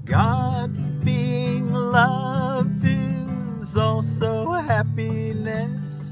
God being love is also happiness.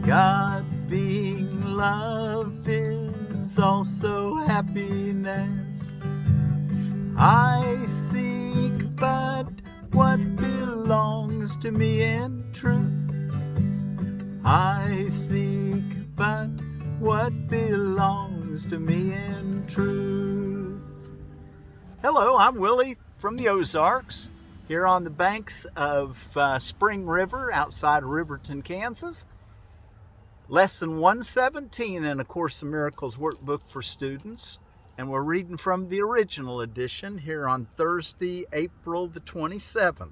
God being love is also happiness. I seek but what belongs to me in truth. I seek but what belongs to me in truth. Hello, I'm Willie from the Ozarks, here on the banks of Spring River outside of Riverton, Kansas. Lesson 117 in A Course in Miracles workbook for students. And we're reading from the original edition here on Thursday, April the 27th.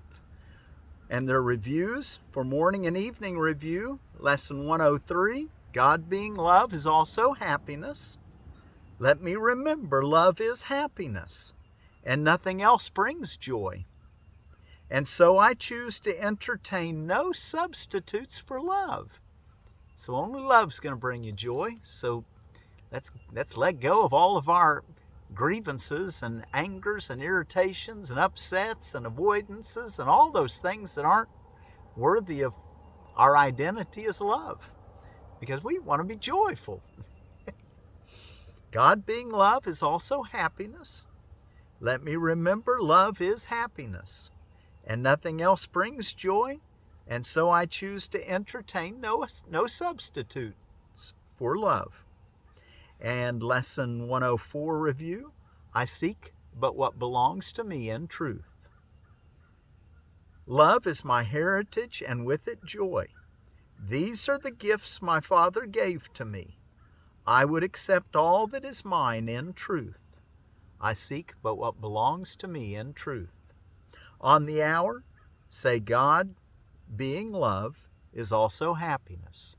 And their reviews for morning and evening review. Lesson 103, God being love is also happiness. Let me remember, love is happiness, and nothing else brings joy. And so I choose to entertain no substitutes for love. So only love's going to bring you joy. So let's let go of all of our grievances and angers and irritations and upsets and avoidances and all those things that aren't worthy of our identity as love, because we want to be joyful. God being love is also happiness. Let me remember, love is happiness, and nothing else brings joy, and so I choose to entertain no substitutes for love. And lesson 104 review, I seek but what belongs to me in truth. Love is my heritage, and with it joy. These are the gifts my Father gave to me. I would accept all that is mine in truth. I seek but what belongs to me in truth. On the hour, say God, being love, is also happiness.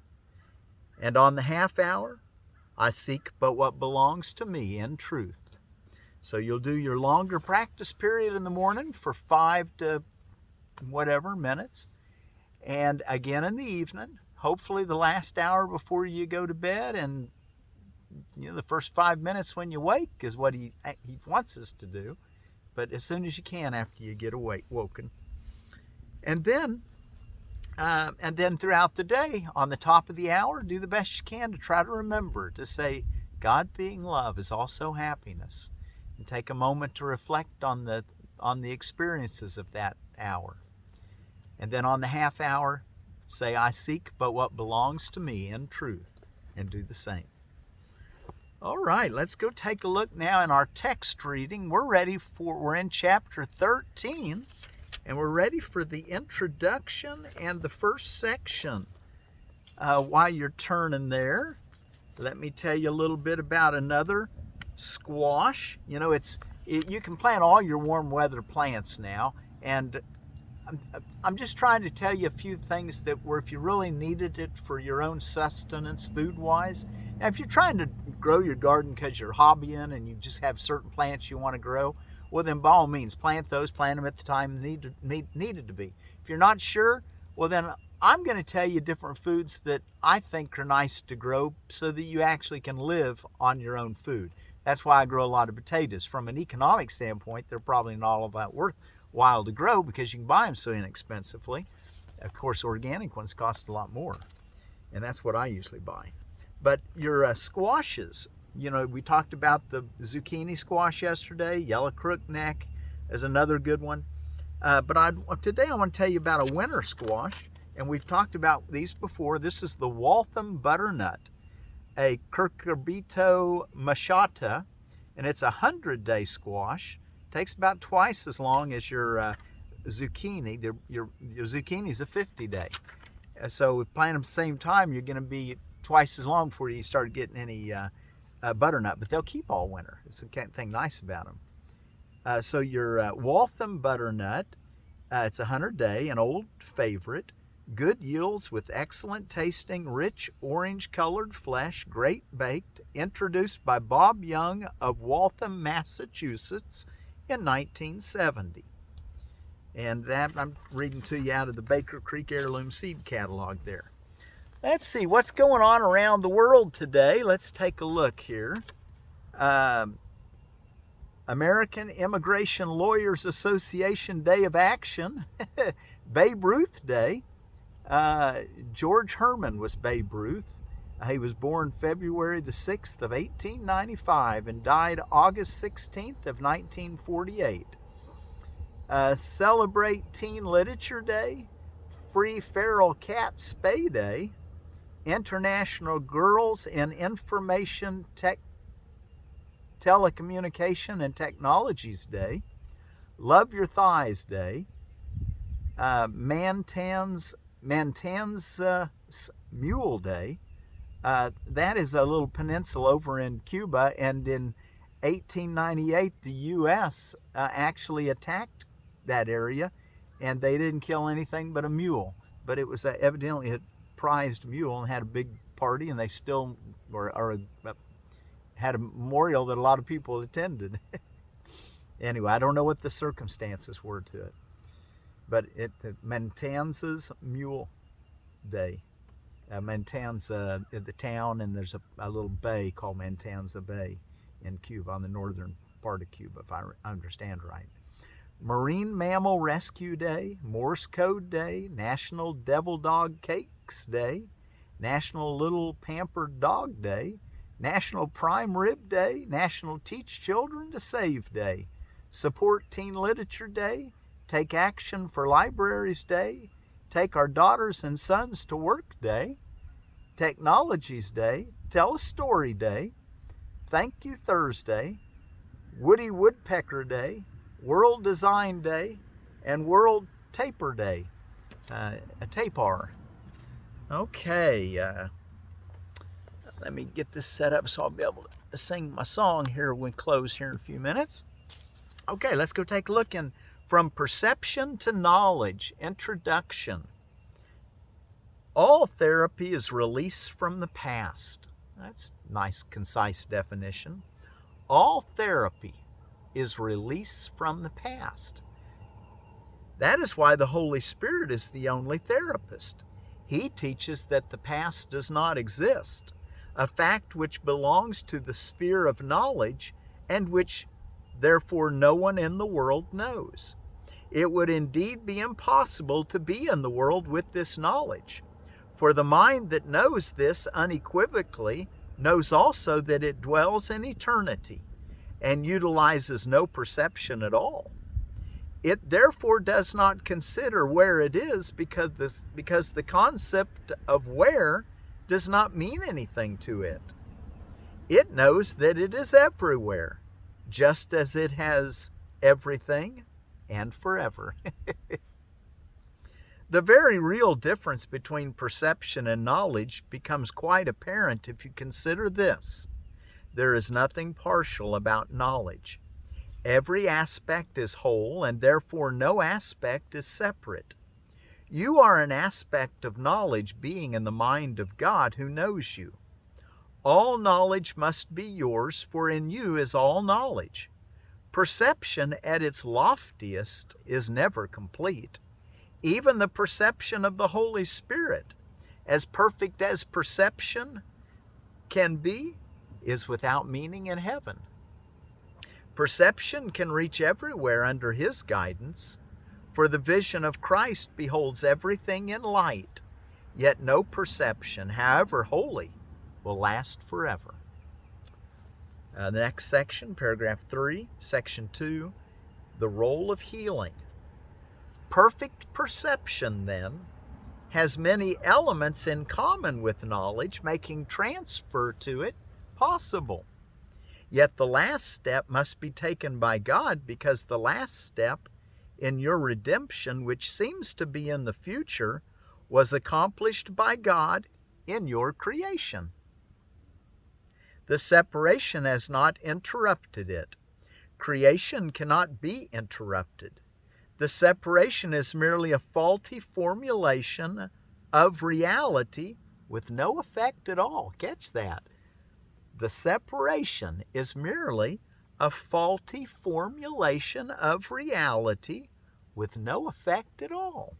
And on the half hour, I seek but what belongs to me in truth. So you'll do your longer practice period in the morning for 5 to whatever minutes, and again in the evening, hopefully the last hour before you go to bed, and the first 5 minutes when you wake is what he wants us to do, but as soon as you can after you get woken. And then throughout the day, on the top of the hour, do the best you can to try to remember to say, God being love is also happiness. And take a moment to reflect on the experiences of that hour. And then on the half hour, say, I seek but what belongs to me in truth, and do the same. All right, let's go take a look now in our text reading. We're in chapter 13. And we're ready for the introduction and the first section. While you're turning there, let me tell you a little bit about another squash. You can plant all your warm weather plants now, and I'm just trying to tell you a few things that were, if you really needed it for your own sustenance food-wise. Now, if you're trying to grow your garden because you're hobbying and you just have certain plants you want to grow, well then by all means plant them at the time needed to be. If you're not sure, well then I'm going to tell you different foods that I think are nice to grow so that you actually can live on your own food. That's why I grow a lot of potatoes. From an economic standpoint, they're probably not all that worthwhile to grow because you can buy them so inexpensively. Of course, organic ones cost a lot more, and that's what I usually buy. But your squashes, we talked about the zucchini squash yesterday. Yellow crookneck is another good one. But today I want to tell you about a winter squash, and we've talked about these before. This is the Waltham Butternut, a Curcurbito machata, and it's a 100-day squash. It takes about twice as long as your zucchini. Your zucchini is a 50-day. So if you plant them at the same time, you're going to be twice as long before you start getting any butternut, but they'll keep all winter. It's the thing nice about them. So your Waltham Butternut, it's a 100-day, an old favorite. Good yields with excellent tasting, rich orange-colored flesh, great baked. Introduced by Bob Young of Waltham, Massachusetts in 1970. And that I'm reading to you out of the Baker Creek Heirloom Seed Catalog there. Let's see what's going on around the world today. Let's take a look here. American Immigration Lawyers Association Day of Action, Babe Ruth Day. George Herman was Babe Ruth. He was born February the 6th of 1895 and died August 16th of 1948. Celebrate Teen Literature Day, Free Feral Cat Spay Day, International Girls in Information Telecommunication and Technologies Day, Love Your Thighs Day, Mantan's Mule Day. That is a little peninsula over in Cuba, and in 1898 the U.S. Actually attacked that area, and they didn't kill anything but a mule. But it was evidently a prized mule and had a big party, and they still had a memorial that a lot of people attended. Anyway, I don't know what the circumstances were to it, but Mantanzas Mule Day. Mantanza, the town, and there's a little bay called Mantanza Bay in Cuba, on the northern part of Cuba, if I understand right. Marine Mammal Rescue Day, Morse Code Day, National Devil Dog Cakes Day, National Little Pampered Dog Day, National Prime Rib Day, National Teach Children to Save Day, Support Teen Literature Day, Take Action for Libraries Day, Take Our Daughters and Sons to Work Day, Technologies Day, Tell a Story Day, Thank You Thursday, Woody Woodpecker Day, World Design Day, and World Taper Day. A tapar. Okay, let me get this set up so I'll be able to sing my song here when we close here in a few minutes. Okay, let's go take a look in From Perception to Knowledge, Introduction. All therapy is release from the past. That's a nice, concise definition. All therapy is release from the past. That is why the Holy Spirit is the only therapist. He teaches that the past does not exist, a fact which belongs to the sphere of knowledge and which therefore no one in the world knows. It would indeed be impossible to be in the world with this knowledge, for the mind that knows this unequivocally knows also that it dwells in eternity and utilizes no perception at all. It therefore does not consider where it is because the concept of where does not mean anything to it. It knows that it is everywhere, just as it has everything and forever. The very real difference between perception and knowledge becomes quite apparent if you consider this. There is nothing partial about knowledge. Every aspect is whole, and therefore no aspect is separate. You are an aspect of knowledge being in the mind of God who knows you. All knowledge must be yours, for in you is all knowledge. Perception at its loftiest is never complete. Even the perception of the Holy Spirit, as perfect as perception can be, is without meaning in heaven. Perception can reach everywhere under His guidance, for the vision of Christ beholds everything in light, yet no perception, however holy, will last forever. The next section, paragraph 3, section 2, the role of healing. Perfect perception, then, has many elements in common with knowledge, making transfer to it possible. Yet the last step must be taken by God, because the last step in your redemption, which seems to be in the future, was accomplished by God in your creation. The separation has not interrupted it. Creation cannot be interrupted. The separation is merely a faulty formulation of reality with no effect at all. Catch that. The separation is merely a faulty formulation of reality with no effect at all.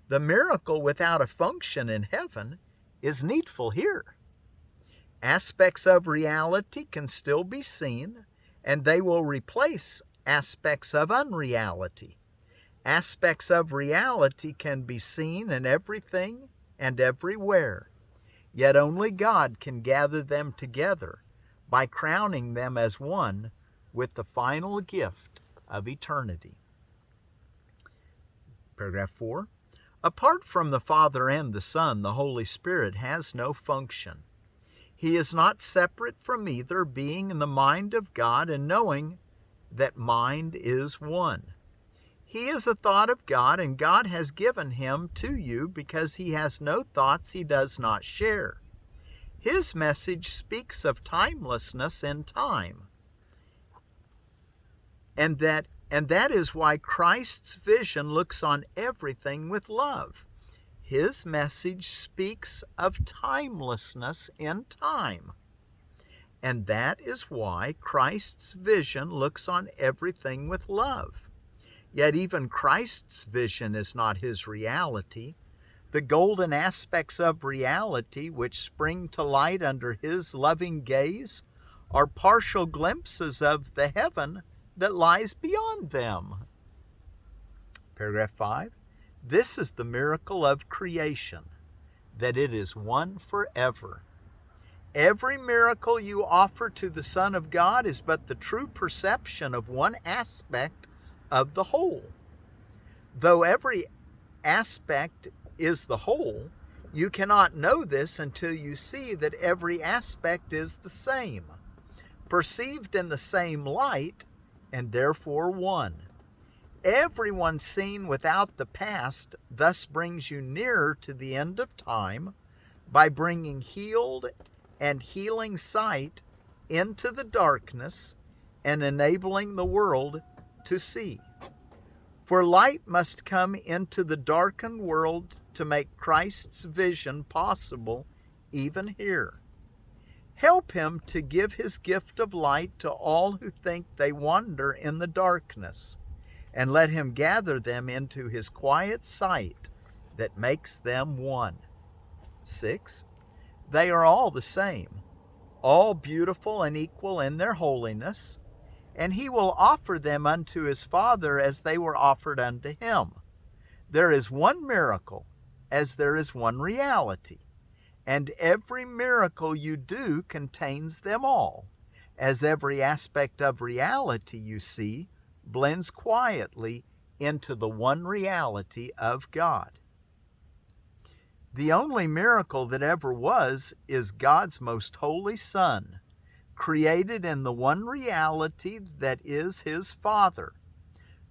The miracle without a function in heaven is needful here. Aspects of reality can still be seen, and they will replace aspects of unreality. Aspects of reality can be seen in everything and everywhere, yet only God can gather them together by crowning them as one with the final gift of eternity. Paragraph 4. Apart from the Father and the Son, the Holy Spirit has no function. He is not separate from either, being in the mind of God and knowing that mind is one. He is a thought of God, and God has given him to you because he has no thoughts he does not share. His message speaks of timelessness in time, and that is why Christ's vision looks on everything with love. His message speaks of timelessness in time, and that is why Christ's vision looks on everything with love. Yet even Christ's vision is not his reality. The golden aspects of reality which spring to light under his loving gaze are partial glimpses of the heaven that lies beyond them. Paragraph 5. This is the miracle of creation, that it is one forever. Every miracle you offer to the Son of God is but the true perception of one aspect of the whole. Though every aspect is the whole, you cannot know this until you see that every aspect is the same, perceived in the same light, and therefore one. Everyone seen without the past thus brings you nearer to the end of time by bringing healed and healing sight into the darkness and enabling the world to see. For light must come into the darkened world to make Christ's vision possible even here. Help him to give his gift of light to all who think they wander in the darkness, and let him gather them into his quiet sight that makes them one. 6. They are all the same, all beautiful and equal in their holiness, and he will offer them unto his Father as they were offered unto him. There is one miracle, as there is one reality, and every miracle you do contains them all, as every aspect of reality you see blends quietly into the one reality of God. The only miracle that ever was is God's most holy Son, created in the one reality that is his Father.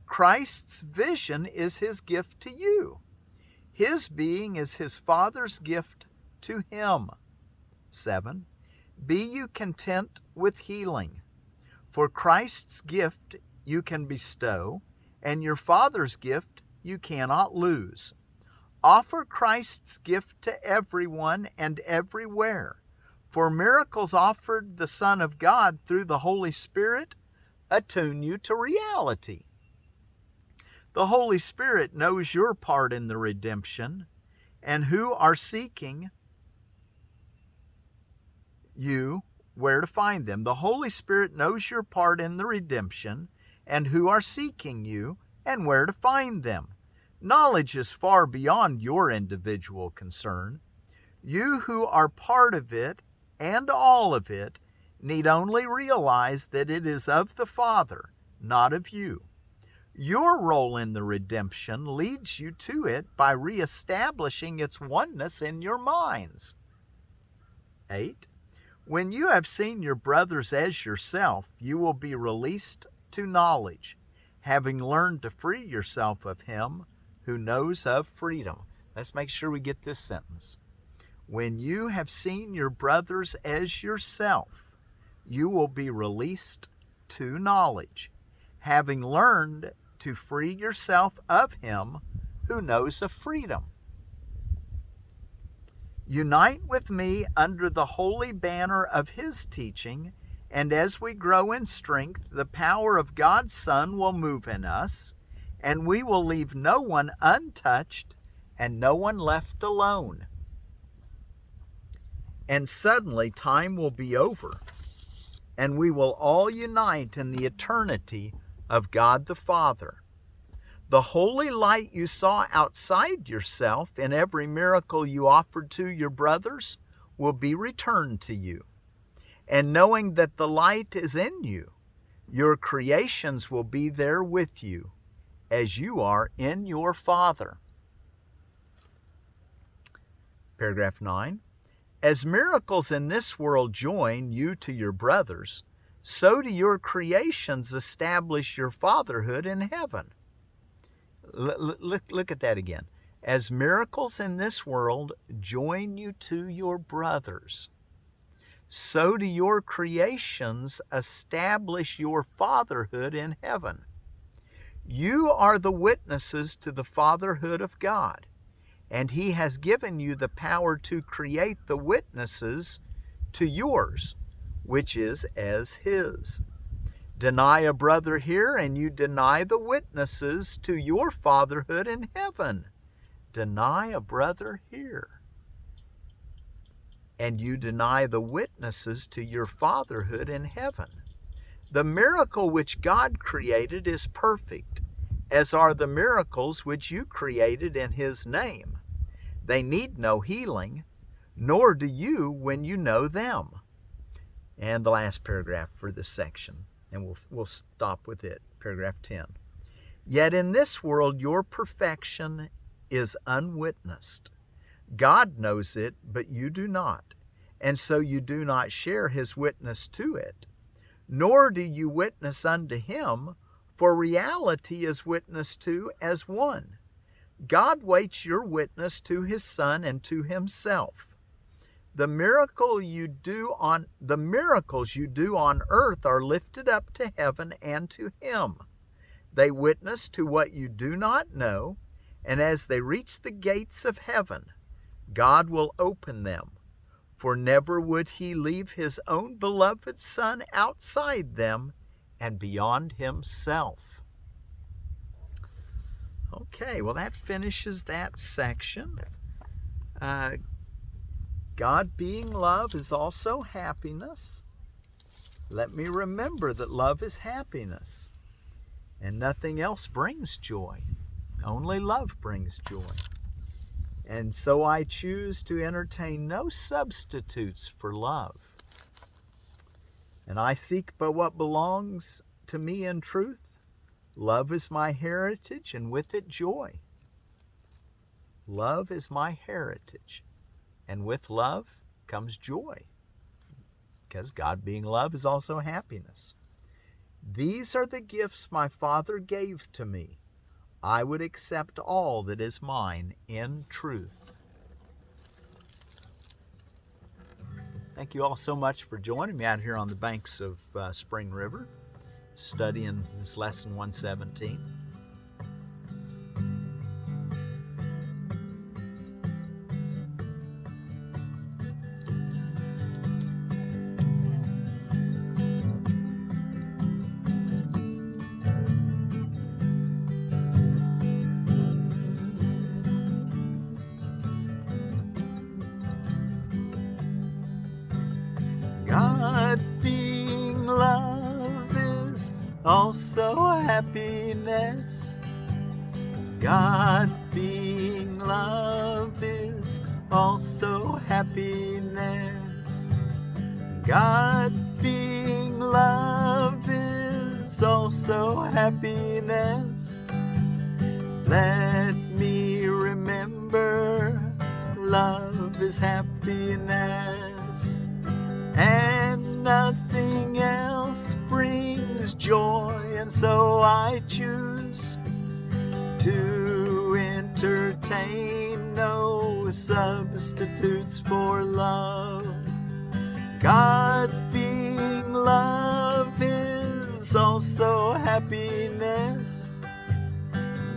Christ's vision is his gift to you. His being is his Father's gift to him. 7. Be you content with healing, for Christ's gift you can bestow, and your Father's gift you cannot lose. Offer Christ's gift to everyone and everywhere, for miracles offered the Son of God through the Holy Spirit attune you to reality. The Holy Spirit knows your part in the redemption, and who are seeking you where to find them. The Holy Spirit knows your part in the redemption, and who are seeking you and where to find them. Knowledge is far beyond your individual concern. You who are part of it and all of it need only realize that it is of the Father, not of you. Your role in the redemption leads you to it by reestablishing its oneness in your minds. 8. When you have seen your brothers as yourself, you will be released to knowledge, having learned to free yourself of him who knows of freedom. Let's make sure we get this sentence. When you have seen your brothers as yourself, you will be released to knowledge, having learned to free yourself of him who knows of freedom. Unite with me under the holy banner of his teaching, and as we grow in strength, the power of God's Son will move in us, and we will leave no one untouched and no one left alone. And suddenly time will be over, and we will all unite in the eternity of God the Father. The holy light you saw outside yourself in every miracle you offered to your brothers will be returned to you. And knowing that the light is in you, your creations will be there with you, as you are in your Father. Paragraph 9. As miracles in this world join you to your brothers, so do your creations establish your fatherhood in heaven. Look at that again. As miracles in this world join you to your brothers, so do your creations establish your fatherhood in heaven. You are the witnesses to the fatherhood of God, and He has given you the power to create the witnesses to yours, which is as His. Deny a brother here, and you deny the witnesses to your fatherhood in heaven. Deny a brother here, and you deny the witnesses to your fatherhood in heaven. The miracle which God created is perfect, as are the miracles which you created in His name. They need no healing, nor do you when you know them. And the last paragraph for this section, and we'll stop with it, paragraph 10. Yet in this world your perfection is unwitnessed. God knows it, but you do not, and so you do not share His witness to it. Nor do you witness unto Him, for reality is witnessed to as one. God waits your witness to His Son and to Himself. The miracles you do on earth are lifted up to heaven and to Him. They witness to what you do not know, and as they reach the gates of heaven, God will open them, for never would He leave His own beloved Son outside them and beyond Himself. Okay, well, that finishes that section. God being love is also happiness. Let me remember that love is happiness, and nothing else brings joy. Only love brings joy. And so I choose to entertain no substitutes for love. And I seek but what belongs to me in truth. Love is my heritage, and with it joy. Love is my heritage, and with love comes joy, because God being love is also happiness. These are the gifts my Father gave to me. I would accept all that is mine in truth. Thank you all so much for joining me out here on the banks of Spring River, studying this lesson 117. God being love is also happiness. God being love is also happiness. God being love is also happiness. Let me remember, love is happiness, and nothing else brings joy, and so I choose to entertain no substitutes for love. God being love is also happiness.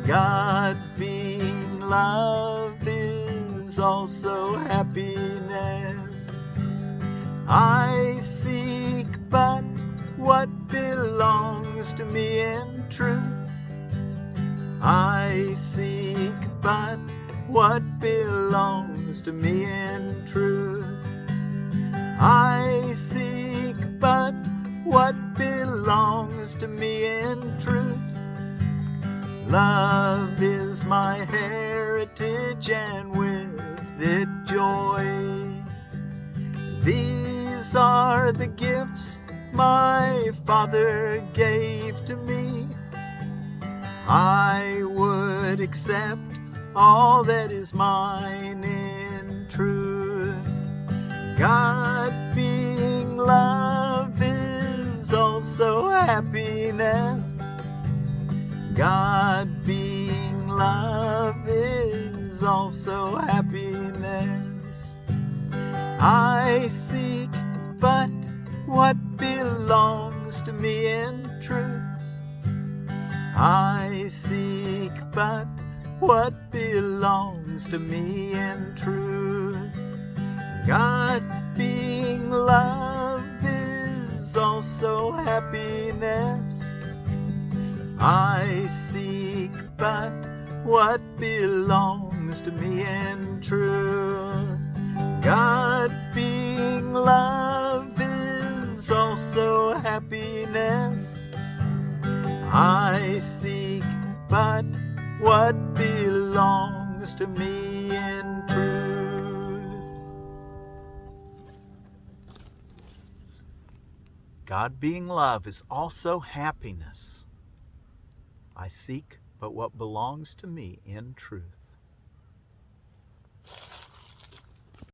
God being love is also happiness. I seek but what belongs to me in truth. I seek but what belongs to me in truth. I seek but what belongs to me in truth. Love is my heritage, and with it joy. These are the gifts my Father gave to me. I would accept all that is mine in truth. God being love is also happiness. God being love is also happiness. I seek but what belongs to me in truth. I seek but what belongs to me in truth. God being love is also happiness. I seek but what belongs to me in truth. God being love is also happiness. I seek but what belongs to me in truth. God being love is also happiness. I seek but what belongs to me in truth.